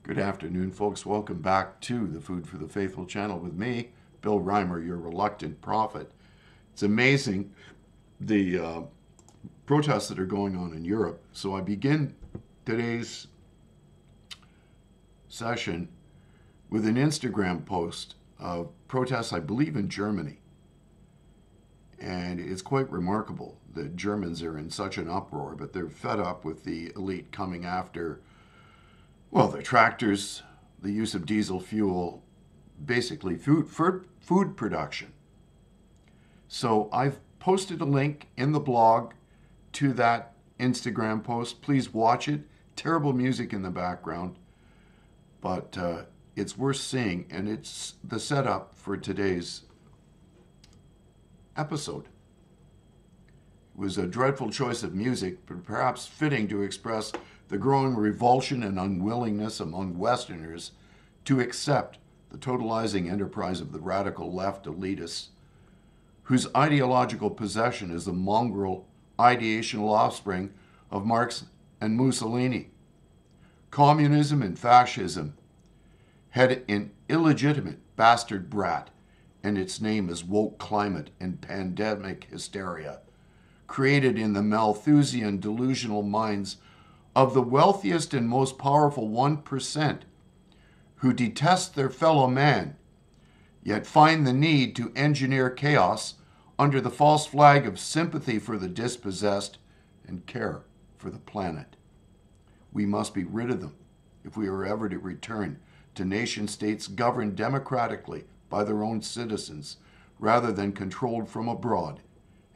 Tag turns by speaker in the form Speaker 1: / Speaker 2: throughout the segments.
Speaker 1: Good afternoon, folks. Welcome back to the Food for the Faithful channel with me, Bill Reimer, your reluctant prophet. It's amazing the protests that are going on in Europe. So I begin today's session with an Instagram post of protests, I believe, in Germany. And it's quite remarkable that Germans are in such an uproar, but they're fed up with the elite coming after the tractors, the use of diesel fuel, basically food production. So I've posted a link in the blog to that Instagram post. Please watch it. Terrible music in the background, but it's worth seeing, and it's the setup for today's episode. It was a dreadful choice of music, but perhaps fitting to express the growing revulsion and unwillingness among Westerners to accept the totalizing enterprise of the radical left elitists, whose ideological possession is the mongrel ideational offspring of Marx and Mussolini. Communism and fascism had an illegitimate bastard brat, and its name is woke climate and pandemic hysteria, created in the Malthusian delusional minds of the wealthiest and most powerful 1%, who detest their fellow man, yet find the need to engineer chaos under the false flag of sympathy for the dispossessed and care for the planet. We must be rid of them if we are ever to return to nation-states governed democratically by their own citizens, rather than controlled from abroad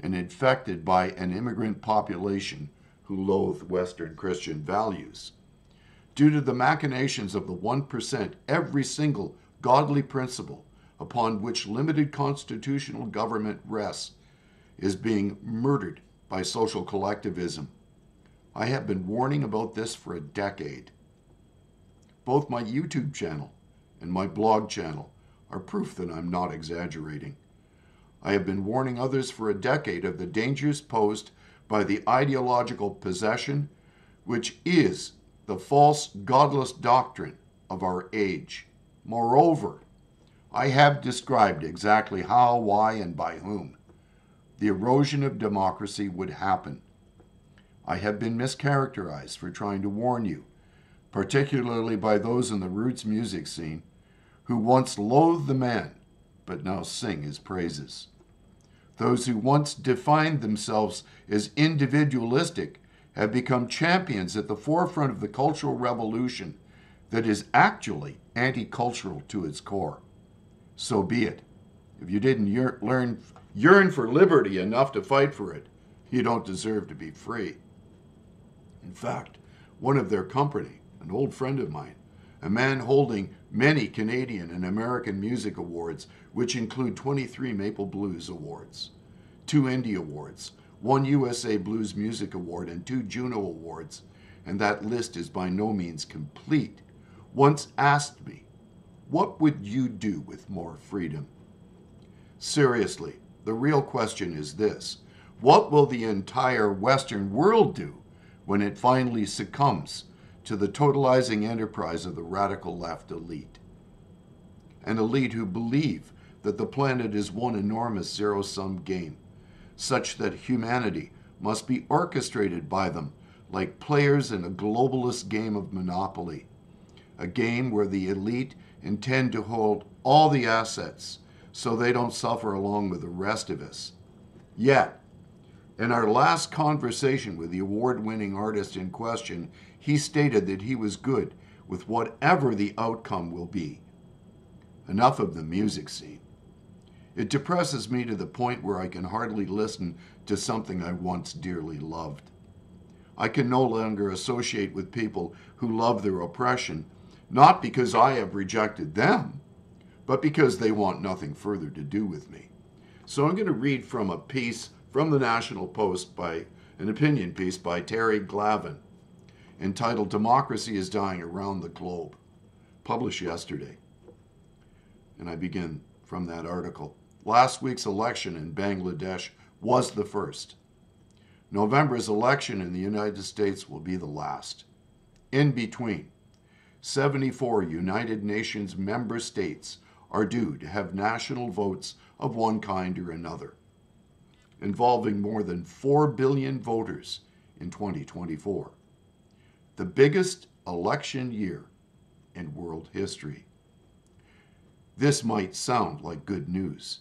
Speaker 1: and infected by an immigrant population who loathe Western Christian values. Due to the machinations of the 1%, every single godly principle upon which limited constitutional government rests is being murdered by social collectivism. I have been warning about this for a decade. Both my YouTube channel and my blog channel are proof that I'm not exaggerating. I have been warning others for a decade of the dangers posed by the ideological possession, which is the false, godless doctrine of our age. Moreover, I have described exactly how, why, and by whom the erosion of democracy would happen. I have been mischaracterized for trying to warn you, particularly by those in the roots music scene who once loathed the man, but now sing his praises. Those who once defined themselves as individualistic have become champions at the forefront of the cultural revolution that is actually anti-cultural to its core. So be it. If you didn't yearn for liberty enough to fight for it, you don't deserve to be free. In fact, one of their company, an old friend of mine, a man holding many Canadian and American music awards, which include 23 Maple Blues awards, 2 Indie awards, 1 USA Blues Music Award, and 2 Juno awards, and that list is by no means complete, once asked me, what would you do with more freedom? Seriously, the real question is this: what will the entire Western world do when it finally succumbs to the totalizing enterprise of the radical left elite? An elite who believe that the planet is one enormous zero-sum game, such that humanity must be orchestrated by them like players in a globalist game of Monopoly, a game where the elite intend to hold all the assets so they don't suffer along with the rest of us. Yet, in our last conversation with the award-winning artist in question, he stated that he was good with whatever the outcome will be. Enough of the music scene. It depresses me to the point where I can hardly listen to something I once dearly loved. I can no longer associate with people who love their oppression, not because I have rejected them, but because they want nothing further to do with me. So I'm going to read from a piece from the National Post, by an opinion piece by Terry Glavin, entitled "Democracy is Dying Around the Globe," published yesterday. And I begin from that article. Last week's election in Bangladesh was the first. November's election in the United States will be the last. In between, 74 United Nations member states are due to have national votes of one kind or another, involving more than 4 billion voters in 2024, the biggest election year in world history. This might sound like good news,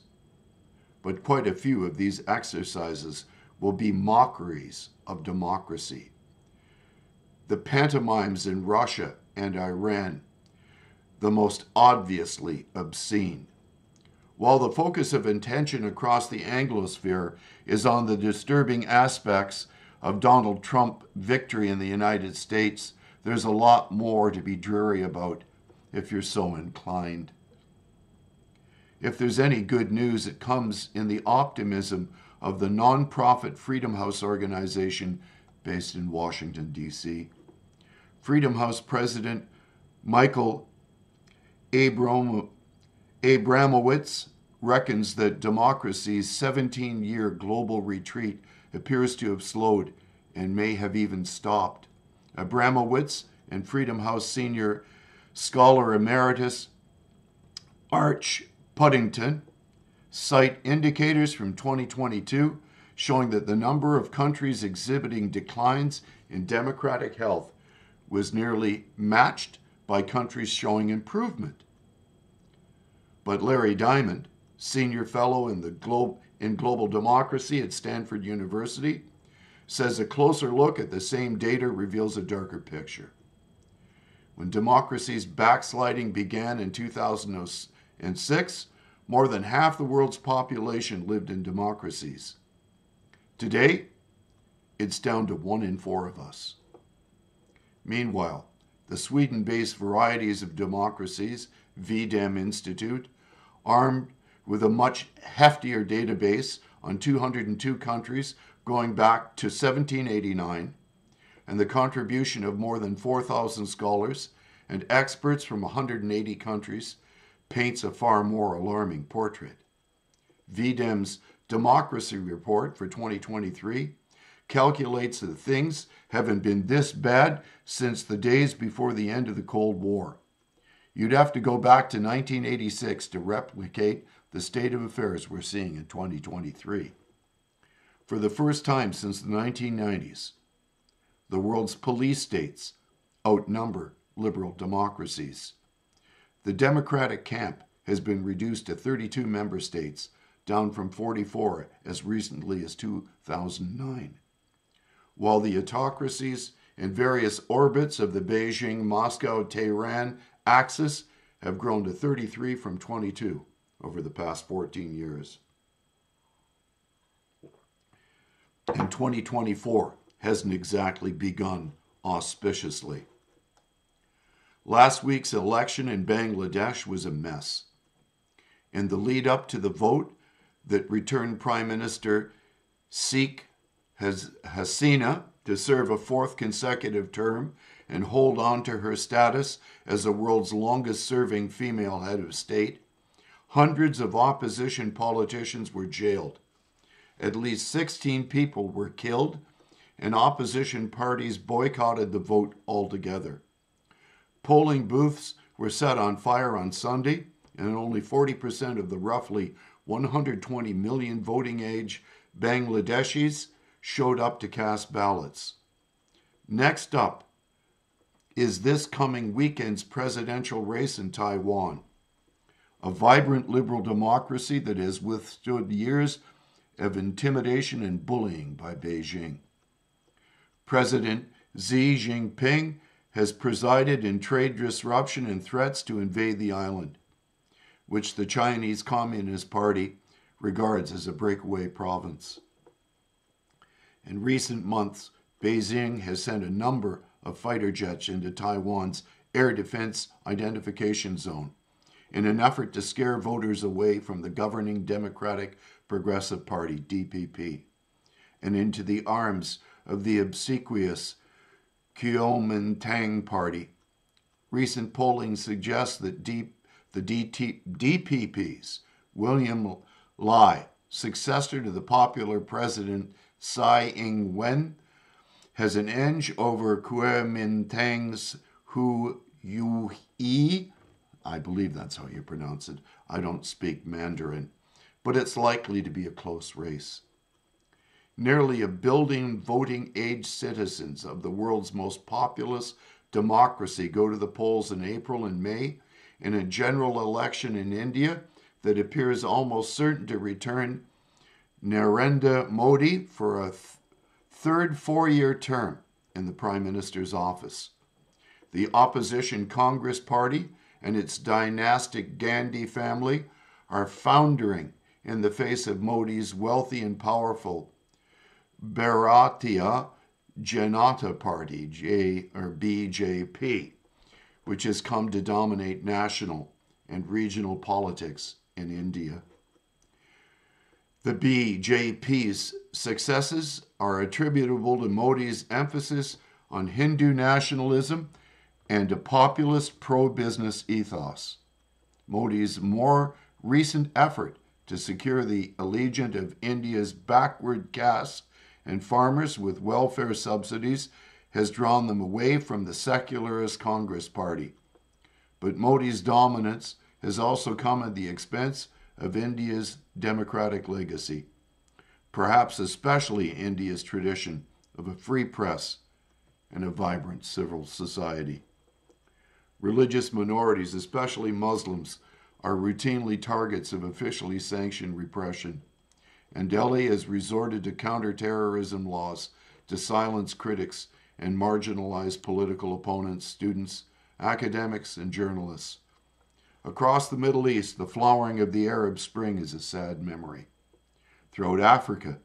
Speaker 1: but quite a few of these exercises will be mockeries of democracy. The pantomimes in Russia and Iran, the most obviously obscene. While the focus of attention across the Anglosphere is on the disturbing aspects of Donald Trump's victory in the United States, there's a lot more to be dreary about if you're so inclined. If there's any good news, it comes in the optimism of the nonprofit Freedom House organization based in Washington, D.C. Freedom House President Michael Abramowitz reckons that democracy's 17-year global retreat appears to have slowed and may have even stopped. Abramowitz and Freedom House senior scholar emeritus Arch Puddington cite indicators from 2022 showing that the number of countries exhibiting declines in democratic health was nearly matched by countries showing improvement. But Larry Diamond, senior fellow in global democracy at Stanford University, says a closer look at the same data reveals a darker picture. When democracy's backsliding began in 2006, more than half the world's population lived in democracies. Today, it's down to 1 in 4 of us. Meanwhile, the Sweden-based Varieties of Democracies, VDEM Institute, armed with a much heftier database on 202 countries going back to 1789, and the contribution of more than 4,000 scholars and experts from 180 countries, paints a far more alarming portrait. VDEM's Democracy Report for 2023 calculates that things haven't been this bad since the days before the end of the Cold War. You'd have to go back to 1986 to replicate the state of affairs we're seeing in 2023. For the first time since the 1990s, the world's police states outnumber liberal democracies. The Democratic camp has been reduced to 32 member states, down from 44 as recently as 2009. While the autocracies in various orbits of the Beijing, Moscow, Tehran axis have grown to 33 from 22 over the past 14 years. And 2024 hasn't exactly begun auspiciously. Last week's election in Bangladesh was a mess. In the lead up to the vote that returned Prime Minister Sheikh Hasina to serve a 4th consecutive term and hold on to her status as the world's longest-serving female head of state, hundreds of opposition politicians were jailed. At least 16 people were killed, and opposition parties boycotted the vote altogether. Polling booths were set on fire on Sunday, and only 40% of the roughly 120 million voting-age Bangladeshis showed up to cast ballots. Next up is this coming weekend's presidential race in Taiwan, a vibrant liberal democracy that has withstood years of intimidation and bullying by Beijing. President Xi Jinping has presided in trade disruption and threats to invade the island, which the Chinese Communist Party regards as a breakaway province. In recent months, Beijing has sent a number of fighter jets into Taiwan's Air Defense Identification Zone in an effort to scare voters away from the governing Democratic Progressive Party, DPP, and into the arms of the obsequious Kuomintang Party. Recent polling suggests that the DPP's William Lai, successor to the popular President Tsai Ing-wen, has an edge over Kuomintang's Hu Yue, I believe that's how you pronounce it. I don't speak Mandarin, but it's likely to be a close race. Nearly 1 billion voting-age citizens of the world's most populous democracy go to the polls in April and May in a general election in India that appears almost certain to return Narendra Modi for a third 4-year term in the Prime Minister's office. The opposition Congress Party and its dynastic Gandhi family are foundering in the face of Modi's wealthy and powerful Bharatiya Janata Party, BJP, which has come to dominate national and regional politics in India. The BJP's successes are attributable to Modi's emphasis on Hindu nationalism and a populist pro-business ethos. Modi's more recent effort to secure the allegiance of India's backward castes and farmers with welfare subsidies has drawn them away from the secularist Congress Party. But Modi's dominance has also come at the expense of India's democratic legacy, perhaps especially India's tradition of a free press and a vibrant civil society. Religious minorities, especially Muslims, are routinely targets of officially sanctioned repression, and Delhi has resorted to counterterrorism laws to silence critics and marginalize political opponents, students, academics, and journalists. Across the Middle East, the flowering of the Arab Spring is a sad memory. Throughout Africa,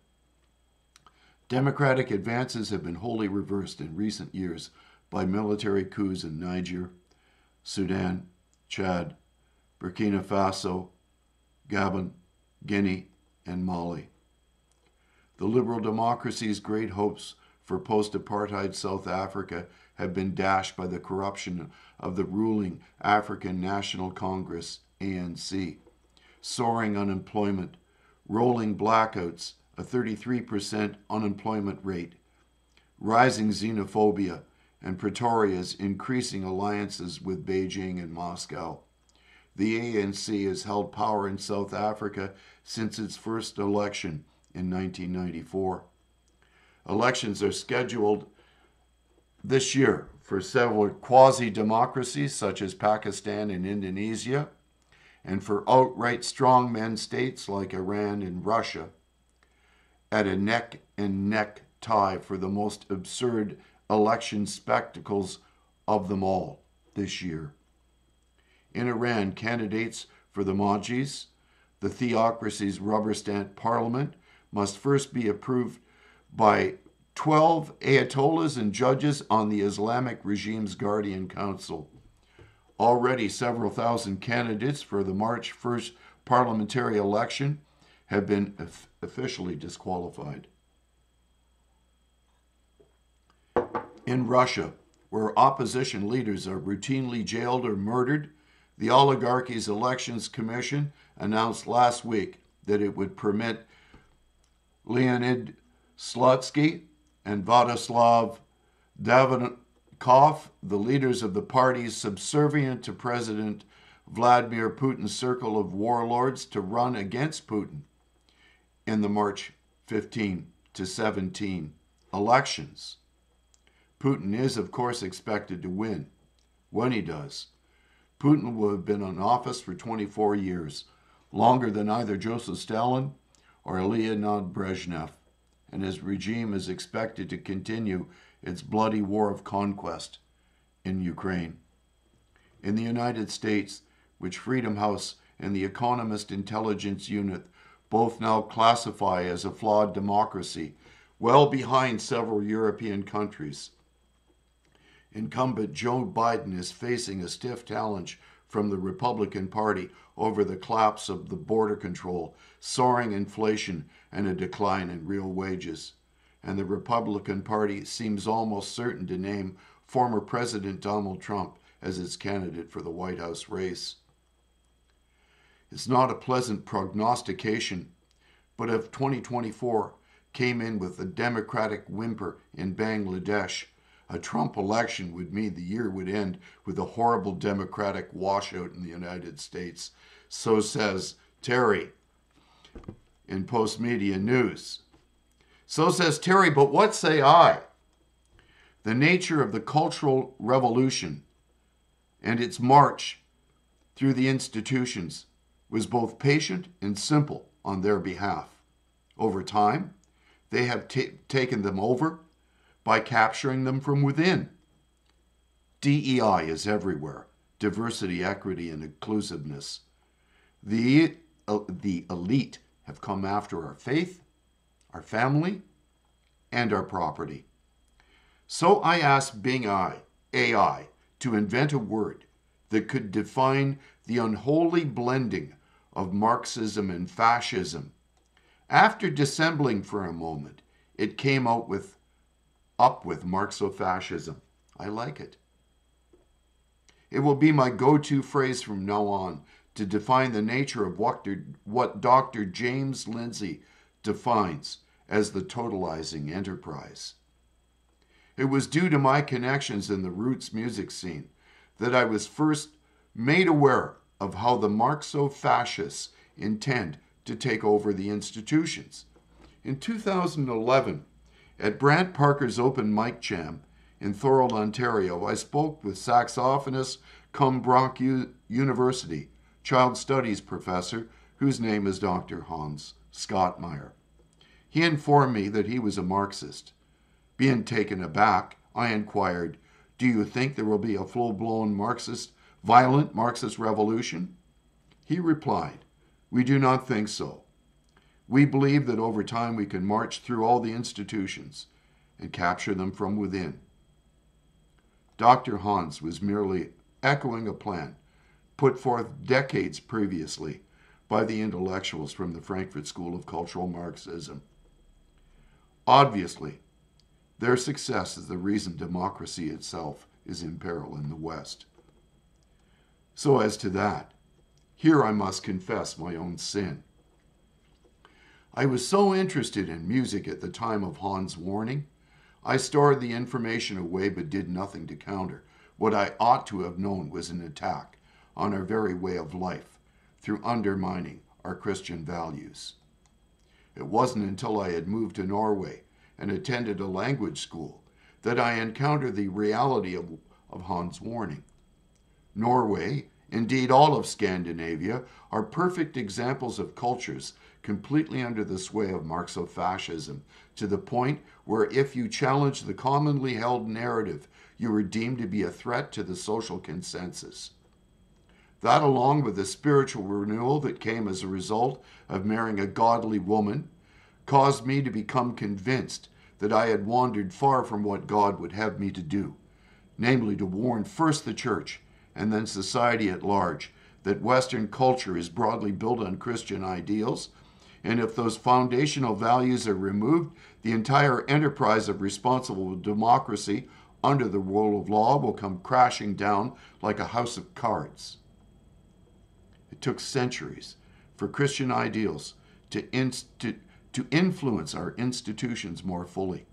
Speaker 1: democratic advances have been wholly reversed in recent years by military coups in Niger, Sudan, Chad, Burkina Faso, Gabon, Guinea, and Mali. The liberal democracy's great hopes for post-apartheid South Africa have been dashed by the corruption of the ruling African National Congress, ANC, soaring unemployment, rolling blackouts, a 33% unemployment rate, rising xenophobia, and Pretoria's increasing alliances with Beijing and Moscow. The ANC has held power in South Africa since its first election in 1994. Elections are scheduled this year for several quasi-democracies such as Pakistan and Indonesia, and for outright strongmen states like Iran and Russia, at a neck-and-neck tie for the most absurd election spectacles of them all this year. In Iran, candidates for the Majlis, the theocracy's rubber-stamped parliament, must first be approved by 12 ayatollahs and judges on the Islamic regime's Guardian Council. Already several thousand candidates for the March 1st parliamentary election have been officially disqualified. In Russia, where opposition leaders are routinely jailed or murdered, the oligarchy's elections commission announced last week that it would permit Leonid Slutsky and Vladislav Davydenko, the leaders of the parties subservient to President Vladimir Putin's circle of warlords, to run against Putin in the March 15 to 17 elections. Putin is, of course, expected to win. When he does, Putin will have been in office for 24 years, longer than either Joseph Stalin or Leonid Brezhnev, and his regime is expected to continue its bloody war of conquest in Ukraine. In the United States, which Freedom House and the Economist Intelligence Unit both now classify as a flawed democracy, well behind several European countries, incumbent Joe Biden is facing a stiff challenge from the Republican Party over the collapse of the border control, soaring inflation, and a decline in real wages. And the Republican Party seems almost certain to name former President Donald Trump as its candidate for the White House race. It's not a pleasant prognostication, but if 2024 came in with a democratic whimper in Bangladesh, A Trump election would mean the year would end with a horrible Democratic washout in the United States. So says Terry in Post Media News. So says Terry, but what say I? The nature of the Cultural Revolution and its march through the institutions was both patient and simple on their behalf. Over time, they have taken them over by capturing them from within. DEI is everywhere: diversity, equity, and inclusiveness. The elite have come after our faith, our family, and our property. So I asked Bing AI to invent a word that could define the unholy blending of Marxism and fascism. After dissembling for a moment, it came up with Marxofascism. I like it. It will be my go-to phrase from now on to define the nature of what Dr. James Lindsay defines as the totalizing enterprise. It was due to my connections in the roots music scene that I was first made aware of how the Marxo-fascists intend to take over the institutions. In 2011, at Brant Parker's Open Mic Jam in Thorold, Ontario, I spoke with saxophonist cum Brock University child studies professor whose name is Dr. Hans Scottmeyer. He informed me that he was a Marxist. Being taken aback, I inquired, "Do you think there will be a full-blown violent Marxist revolution?" He replied, "We do not think so. We believe that over time we can march through all the institutions and capture them from within." Dr. Hans was merely echoing a plan put forth decades previously by the intellectuals from the Frankfurt School of Cultural Marxism. Obviously, their success is the reason democracy itself is in peril in the West. So as to that, here I must confess my own sin. I was so interested in music at the time of Hans' warning, I stored the information away but did nothing to counter. What I ought to have known was an attack on our very way of life through undermining our Christian values. It wasn't until I had moved to Norway and attended a language school that I encountered the reality of Hans' warning. Norway, indeed all of Scandinavia, are perfect examples of cultures completely under the sway of Marxofascism, to the point where if you challenge the commonly held narrative, you are deemed to be a threat to the social consensus. That, along with the spiritual renewal that came as a result of marrying a godly woman, caused me to become convinced that I had wandered far from what God would have me to do, namely to warn first the church and then society at large that Western culture is broadly built on Christian ideals, and if those foundational values are removed, the entire enterprise of responsible democracy under the rule of law will come crashing down like a house of cards. It took centuries for Christian ideals to influence our institutions more fully.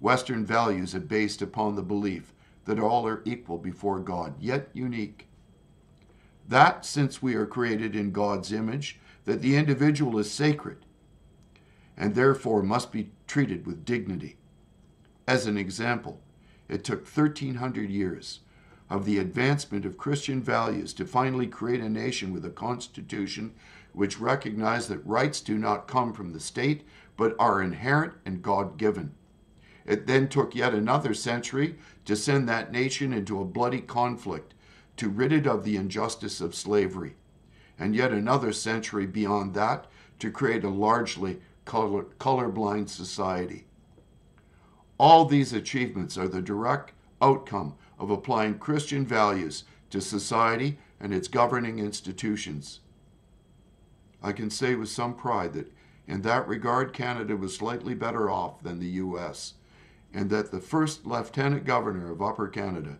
Speaker 1: Western values are based upon the belief that all are equal before God, yet unique. That, since we are created in God's image, that the individual is sacred and therefore must be treated with dignity. As an example, it took 1,300 years of the advancement of Christian values to finally create a nation with a constitution which recognized that rights do not come from the state, but are inherent and God-given. It then took yet another century to send that nation into a bloody conflict to rid it of the injustice of slavery, and yet another century beyond that to create a largely colorblind society. All these achievements are the direct outcome of applying Christian values to society and its governing institutions. I can say with some pride that in that regard Canada was slightly better off than the U.S., and that the first Lieutenant Governor of Upper Canada,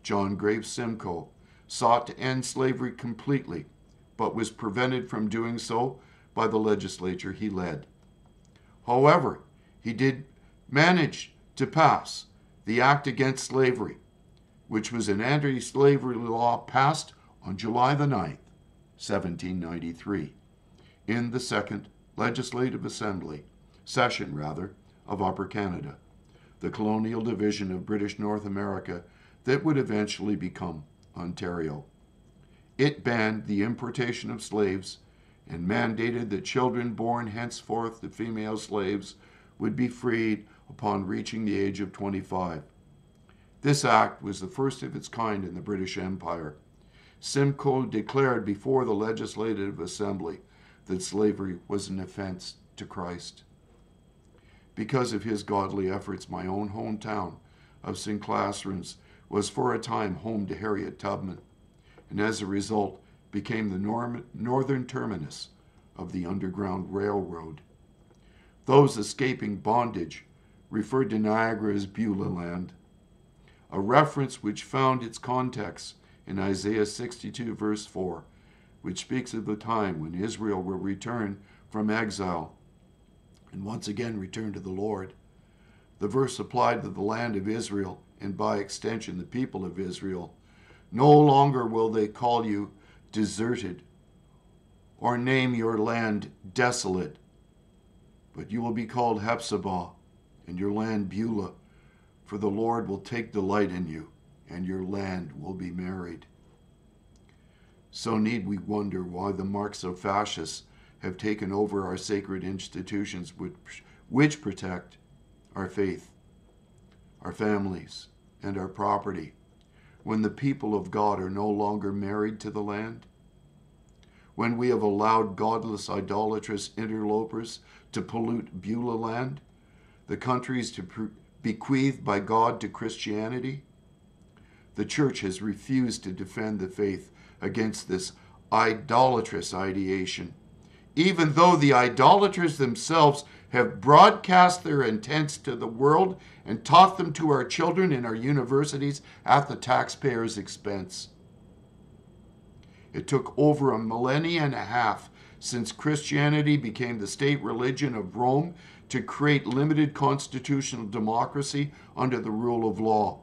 Speaker 1: John Graves Simcoe, sought to end slavery completely, but was prevented from doing so by the legislature he led. However, he did manage to pass the Act Against Slavery, which was an anti-slavery law passed on July the 9th, 1793, in the Second Legislative Session of Upper Canada, the colonial division of British North America that would eventually become Ontario. It banned the importation of slaves and mandated that children born henceforth to female slaves would be freed upon reaching the age of 25. This act was the first of its kind in the British Empire. Simcoe declared before the Legislative Assembly that slavery was an offense to Christ. Because of his godly efforts, my own hometown of St. Classrooms was for a time home to Harriet Tubman, and as a result became the northern terminus of the Underground Railroad. Those escaping bondage referred to Niagara as Beulah Land, a reference which found its context in Isaiah 62 verse 4, which speaks of the time when Israel will return from exile and once again return to the Lord. The verse applied to the land of Israel, and by extension the people of Israel. No longer will they call you deserted or name your land desolate, but you will be called Hephzibah and your land Beulah, for the Lord will take delight in you, and your land will be married. So need we wonder why the Marxofascists have taken over our sacred institutions which protect our faith, our families, and our property, when the people of God are no longer married to the land? When we have allowed godless, idolatrous interlopers to pollute Beulah land, the countries to bequeathed by God to Christianity? The church has refused to defend the faith against this idolatrous ideation, even though the idolaters themselves have broadcast their intents to the world and taught them to our children in our universities at the taxpayers' expense. It took over a millennia and a half since Christianity became the state religion of Rome to create limited constitutional democracy under the rule of law,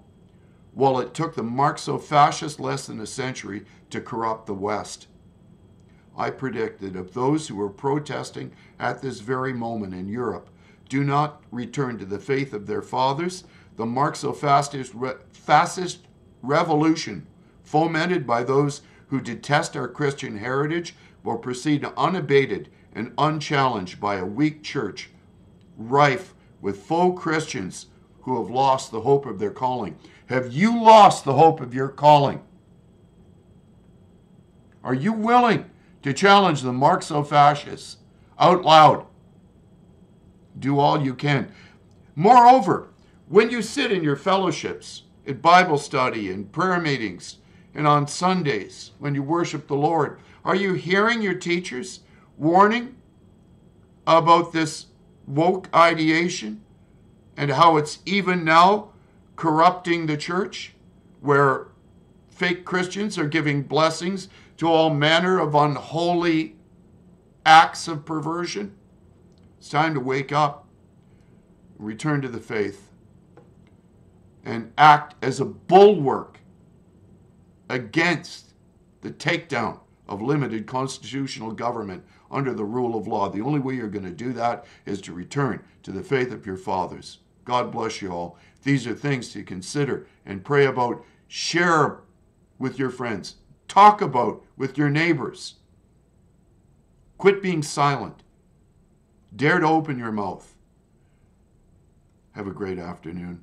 Speaker 1: while it took the Marxofascists less than a century to corrupt the West. I predict that if those who are protesting at this very moment in Europe do not return to the faith of their fathers, the Marxofascist revolution, fomented by those who detest our Christian heritage, will proceed unabated and unchallenged by a weak church, rife with faux Christians who have lost the hope of their calling. Have you lost the hope of your calling? Are you willing to challenge the Marxofascists out loud? Do all you can. Moreover, when you sit in your fellowships, at Bible study and prayer meetings, and on Sundays when you worship the Lord, are you hearing your teachers warning about this woke ideation and how it's even now corrupting the church, where fake Christians are giving blessings to all manner of unholy acts of perversion? It's time to wake up, return to the faith, and act as a bulwark against the takedown of limited constitutional government under the rule of law. The only way you're going to do that is to return to the faith of your fathers. God bless you all. These are things to consider and pray about. Share with your friends. Talk about with your neighbors. Quit being silent. Dare to open your mouth. Have a great afternoon.